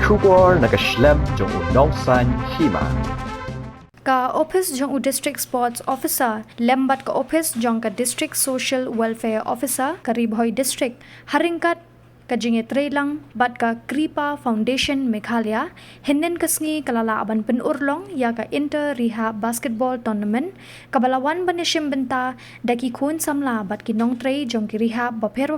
Shubor nakaslem jong unongsan hima. Ka Office jong District Sports Officer, lembat ka Office jong ka District Social Welfare Officer, ka Ribhoy District, haringkat ka jinge trailang bat ka Kripa Foundation Meghalaya, hinden kasngi kalala aban penurlong ya ka Inter Rehab Basketball Tournament, kabalawan banishim benta daki kun samla bat ki nong tray jong ki rehab baper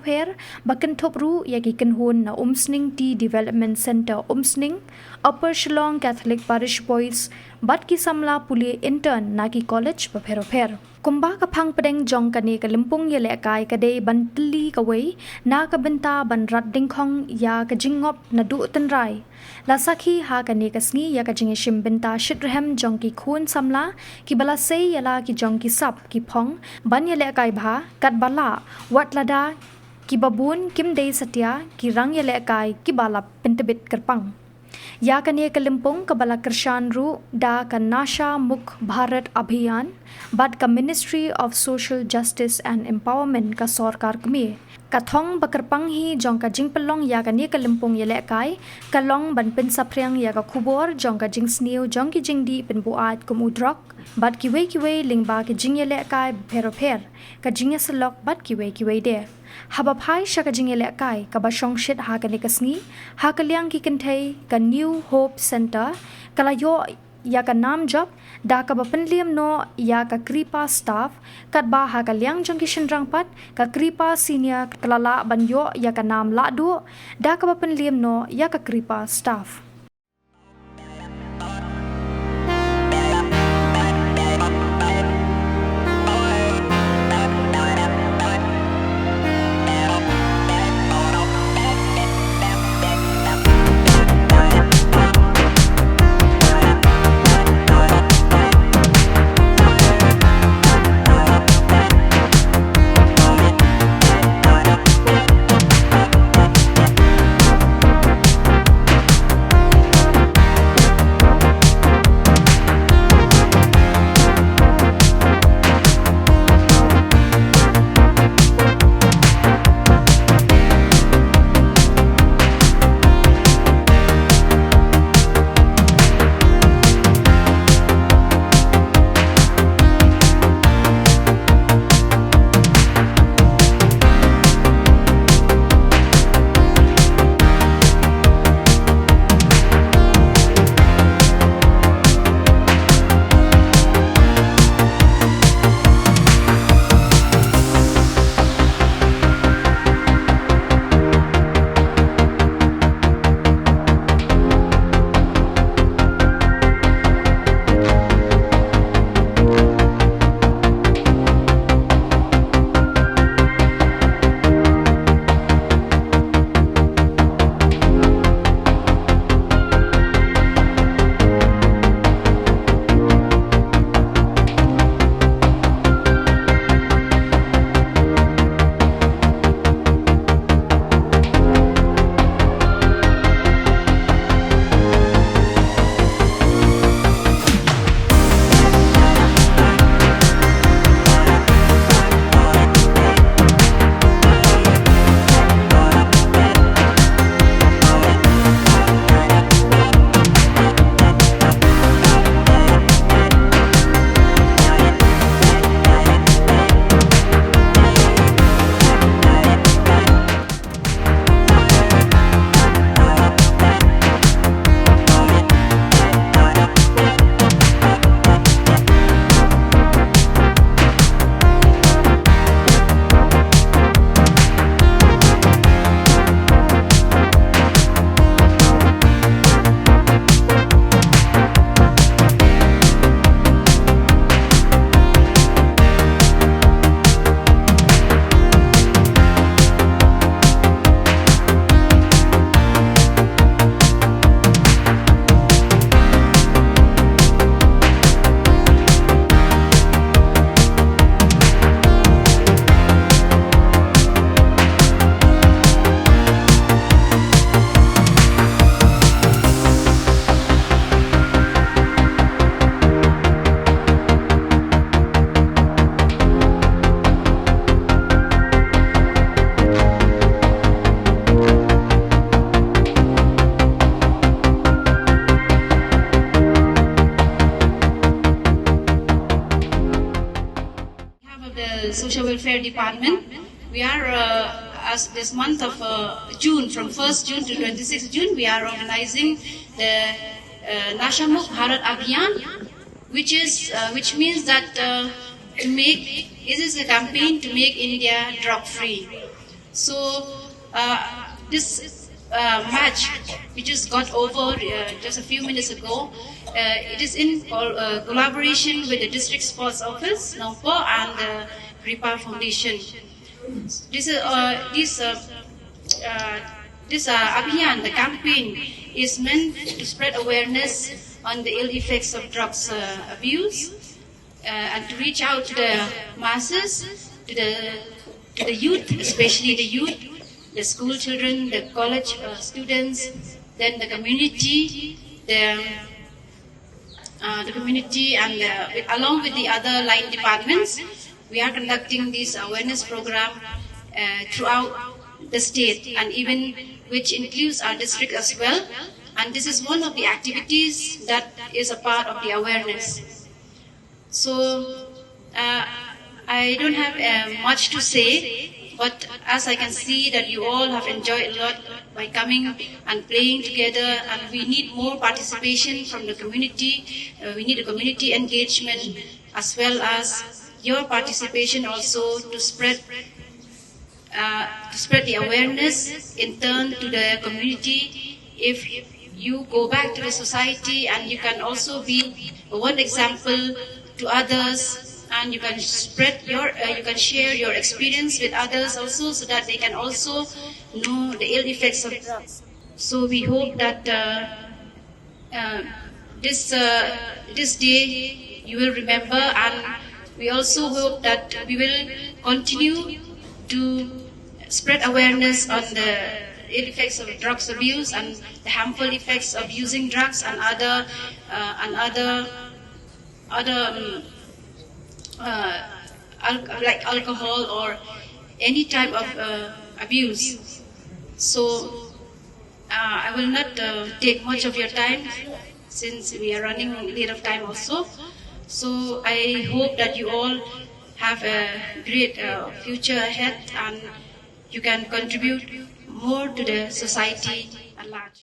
baken top ru ya ki kenhun na Umsning Tea Development Center Umsning, Upper Shillong Catholic Parish Boys, bat ki samla puli intern na ki college baper. Kumba ka phang pedeng jong kani ka limpung yele kai ka dei ban tli ka wei na ka benta ban rat ding khong ya ka jingop na du tan rai la sakhi ha kani ka sngi ya ka jinge shim benta shitrhem jong ki khun samla ki bala sei yala ki jong ki sap ki phong ban yele kai bha kat bala wat lada ki babun kim dei satya ki rang yele kai ki bala pentebit kerpang या कने कलिम्पोंग कबला कृषान रू डा का नाशा मुख भारत अभियान बाद का ministry of social justice and empowerment का सरकार कमी कथोंग बकरपंग ही जोंग का जिंगपलोंग या कने कलिम्पोंग ये लेकाय कलोंग बनपिन सप्रियंग या का खुबोर जोंग का जिंग स्नीव जोंग की जिंग दी पिन बुआत कुम उद्रक बाद किवे लिंगबा के जिंग ये लेकाय फेर का जिंग सलok बाद किवे दे Habapai shaka jingele kai kabashong shit ha ka nikasngi ha kalyang ki kentei ka New Hope Center kalayo ya ka nam job da ka bapenliam no ya ka Kripa staff kat ba ha kalyang jong ki shinrang pat ka Kripa senior kalala banyo ya ka nam la du da ka bapenliam no ya ka Kripa staff. Social Welfare Department. We are, as this month of June, from 1st June to 26th June, we are organizing the Nashamukh Bharat Abhiyan, which means that it is a campaign to make India drug-free. So this match, which just got over just a few minutes ago, it is in collaboration with the District Sports Office, NOPO, and the Kripa Foundation. This Abhiyan, the campaign, is meant to spread awareness on the ill effects of drugs abuse and to reach out to the masses, to the youth, especially the youth, the school children, the college students, then the community, and along with the other line departments, we are conducting this awareness program throughout the state, and even which includes our district as well. And this is one of the activities that is a part of the awareness. So I don't have much to say, but as I can see that you all have enjoyed a lot by coming and playing together, and we need more participation from the community. We need a community engagement as well as your participation also to spread the awareness in turn to the community. If you go back to the society, and you can also be one example to others, and you can you can share your experience with others also, so that they can also know the ill effects of drugs. So we hope that this day you will remember, and we also hope that we will continue to spread awareness on the ill effects of drugs abuse and the harmful effects of using drugs and other like alcohol or any type of abuse. So I will not take much of your time, since we are running late of time also. So I hope that you all have a great future ahead, and you can contribute more to the society at large.